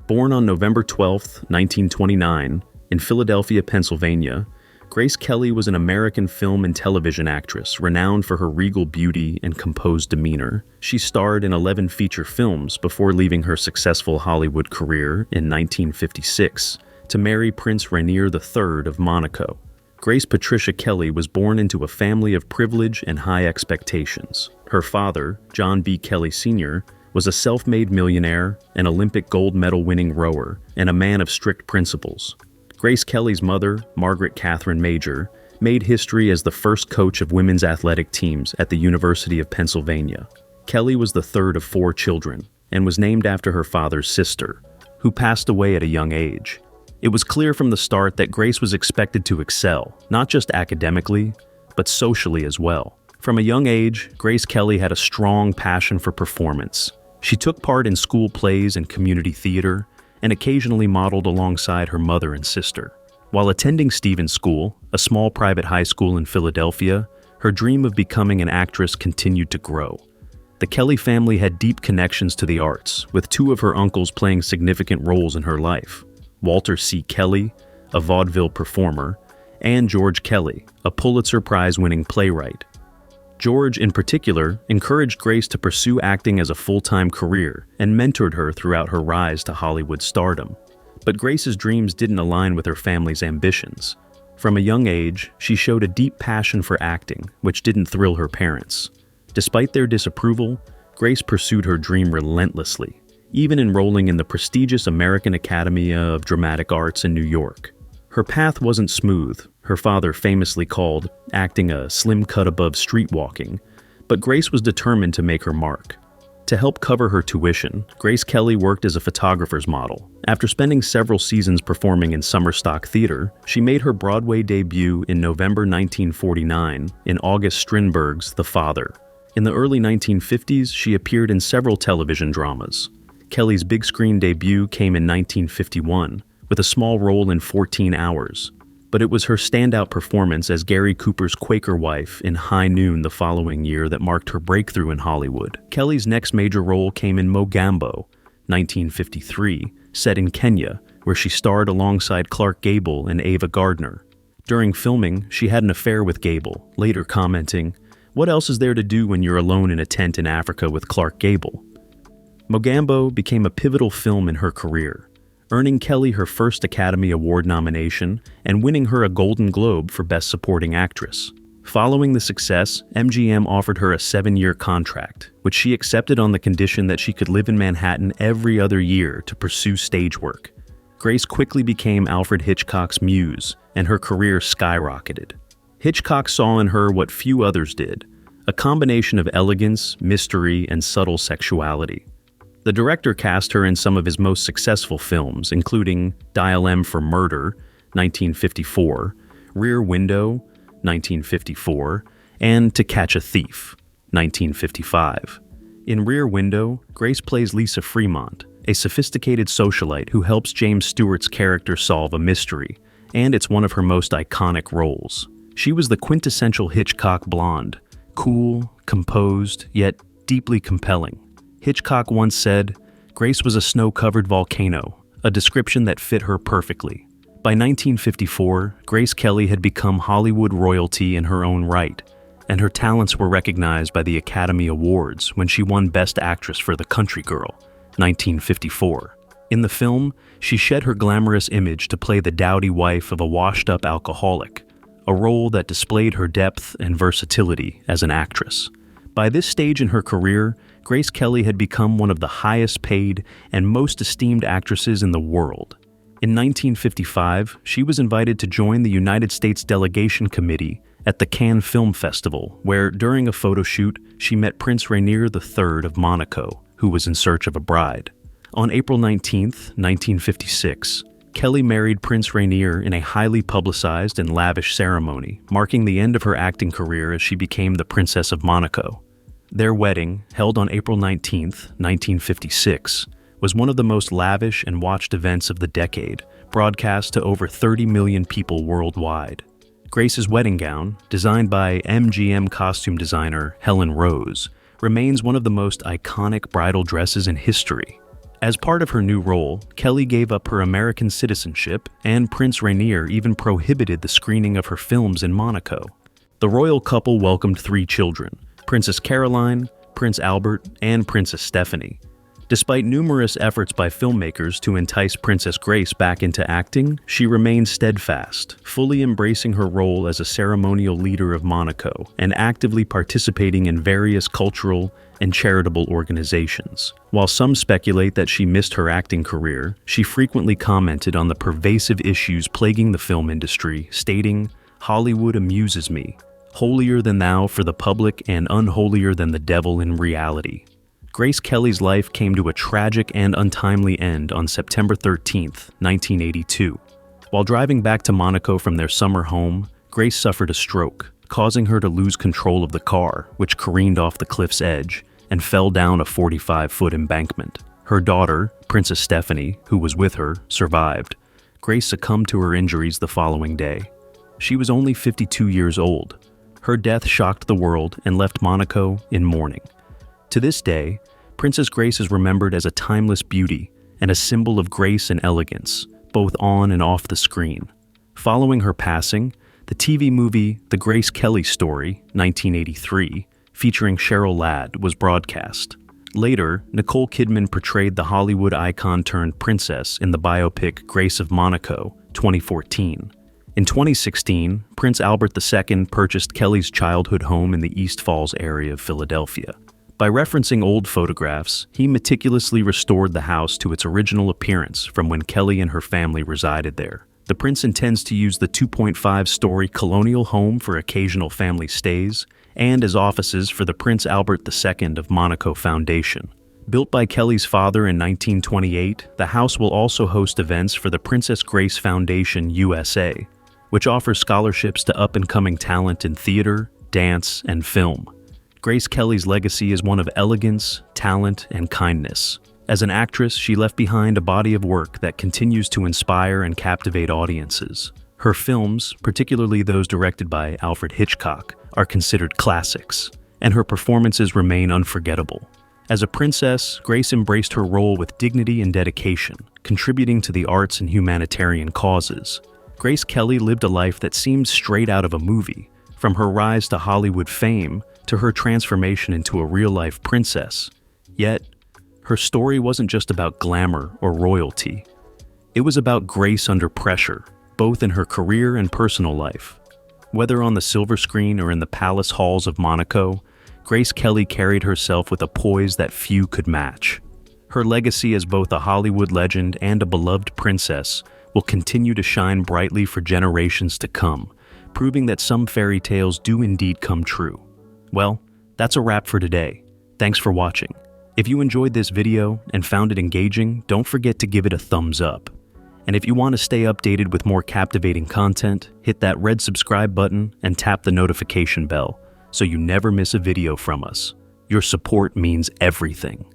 Born on November 12, 1929, in Philadelphia, Pennsylvania, Grace Kelly was an American film and television actress renowned for her regal beauty and composed demeanor. She starred in 11 feature films before leaving her successful Hollywood career in 1956 to marry Prince Rainier III of Monaco. Grace Patricia Kelly was born into a family of privilege and high expectations. Her father, John B. Kelly Sr., was a self-made millionaire, an Olympic gold medal-winning rower, and a man of strict principles. Grace Kelly's mother, Margaret Catherine Major, made history as the first coach of women's athletic teams at the University of Pennsylvania. Kelly was the third of 4 children and was named after her father's sister, who passed away at a young age. It was clear from the start that Grace was expected to excel, not just academically, but socially as well. From a young age, Grace Kelly had a strong passion for performance. She took part in school plays and community theater, and occasionally modeled alongside her mother and sister. While attending Stevens School, a small private high school in Philadelphia, her dream of becoming an actress continued to grow. The Kelly family had deep connections to the arts, with 2 of her uncles playing significant roles in her life: Walter C. Kelly, a vaudeville performer, and George Kelly, a Pulitzer Prize-winning playwright. George, in particular, encouraged Grace to pursue acting as a full-time career and mentored her throughout her rise to Hollywood stardom. But Grace's dreams didn't align with her family's ambitions. From a young age, she showed a deep passion for acting, which didn't thrill her parents. Despite their disapproval, Grace pursued her dream relentlessly, even enrolling in the prestigious American Academy of Dramatic Arts in New York. Her path wasn't smooth. Her father famously called acting a slim cut above street walking, but Grace was determined to make her mark. To help cover her tuition, Grace Kelly worked as a photographer's model. After spending several seasons performing in summer stock theater, she made her Broadway debut in November 1949 in August Strindberg's The Father. In the early 1950s, she appeared in several television dramas. Kelly's big screen debut came in 1951, with a small role in 14 Hours. But it was her standout performance as Gary Cooper's Quaker wife in High Noon the following year that marked her breakthrough in Hollywood. Kelly's next major role came in Mogambo, 1953, set in Kenya, where she starred alongside Clark Gable and Ava Gardner. During filming, she had an affair with Gable, later commenting, "What else is there to do when you're alone in a tent in Africa with Clark Gable?" Mogambo became a pivotal film in her career, earning Kelly her first Academy Award nomination and winning her a Golden Globe for Best Supporting Actress. Following the success, MGM offered her a 7-year contract, which she accepted on the condition that she could live in Manhattan every other year to pursue stage work. Grace quickly became Alfred Hitchcock's muse, and her career skyrocketed. Hitchcock saw in her what few others did, a combination of elegance, mystery, and subtle sexuality. The director cast her in some of his most successful films, including DialMforMurder, 1954, Rear Window, 1954, and To Catch a Thief, 1955. In Rear Window, Grace plays Lisa Fremont, a sophisticated socialite who helps James Stewart's character solve a mystery, and it's one of her most iconic roles. She was the quintessential Hitchcock blonde, cool, composed, yet deeply compelling. Hitchcock once said, "Grace was a snow-covered volcano," a description that fit her perfectly. By 1954, Grace Kelly had become Hollywood royalty in her own right, and her talents were recognized by the Academy Awards when she won Best Actress for TheCountryGirl, 1954. In the film, she shed her glamorous image to play the dowdy wife of a washed-up alcoholic, a role that displayed her depth and versatility as an actress. By this stage in her career, Grace Kelly had become one of the highest paid and most esteemed actresses in the world. In 1955, she was invited to join the United States Delegation Committee at the Cannes Film Festival, where, during a photo shoot, she met Prince Rainier III of Monaco, who was in search of a bride. On April 19, 1956, Kelly married Prince Rainier in a highly publicized and lavish ceremony, marking the end of her acting career as she became the Princess of Monaco. Their wedding, held on April 19, 1956, was one of the most lavish and watched events of the decade, broadcast to over 30 million people worldwide. Grace's wedding gown, designed by MGM costume designer Helen Rose, remains one of the most iconic bridal dresses in history. As part of her new role, Kelly gave up her American citizenship, and Prince Rainier even prohibited the screening of her films in Monaco. The royal couple welcomed 3 children: Princess Caroline, Prince Albert, and Princess Stephanie. Despite numerous efforts by filmmakers to entice Princess Grace back into acting, she remained steadfast, fully embracing her role as a ceremonial leader of Monaco and actively participating in various cultural and charitable organizations. While some speculate that she missed her acting career, she frequently commented on the pervasive issues plaguing the film industry, stating, "Hollywood amuses me, holier than thou for the public and unholier than the devil in reality." Grace Kelly's life came to a tragic and untimely end on September 13, 1982. While driving back to Monaco from their summer home, Grace suffered a stroke, causing her to lose control of the car, which careened off the cliff's edge and fell down a 45-foot embankment. Her daughter, Princess Stephanie, who was with her, survived. Grace succumbed to her injuries the following day. She was only 52 years old. Her death shocked the world and left Monaco in mourning. To this day, Princess Grace is remembered as a timeless beauty and a symbol of grace and elegance, both on and off the screen. Following her passing, the TV movie The Grace Kelly Story, 1983, featuring Cheryl Ladd, was broadcast. Later, Nicole Kidman portrayed the Hollywood icon turned princess in the biopic Grace of Monaco, 2014. In 2016, Prince Albert II purchased Kelly's childhood home in the East Falls area of Philadelphia. By referencing old photographs, he meticulously restored the house to its original appearance from when Kelly and her family resided there. The prince intends to use the 2.5-story colonial home for occasional family stays and as offices for the Prince Albert II of Monaco Foundation. Built by Kelly's father in 1928, the house will also host events for the Princess Grace Foundation USA, which offers scholarships to up-and-coming talent in theater, dance, and film. Grace Kelly's legacy is one of elegance, talent, and kindness. As an actress, she left behind a body of work that continues to inspire and captivate audiences. Her films, particularly those directed by Alfred Hitchcock, are considered classics, and her performances remain unforgettable. As a princess, Grace embraced her role with dignity and dedication, contributing to the arts and humanitarian causes. Grace Kelly lived a life that seemed straight out of a movie, from her rise to Hollywood fame to her transformation into a real-life princess. Yet, her story wasn't just about glamour or royalty. It was about grace under pressure, both in her career and personal life. Whether on the silver screen or in the palace halls of Monaco, Grace Kelly carried herself with a poise that few could match. Her legacy as both a Hollywood legend and a beloved princess will continue to shine brightly for generations to come, proving that some fairy tales do indeed come true. Well, that's a wrap for today. Thanks for watching. If you enjoyed this video and found it engaging, don't forget to give it a thumbs up. And if you want to stay updated with more captivating content, hit that red subscribe button and tap the notification bell so you never miss a video from us. Your support means everything.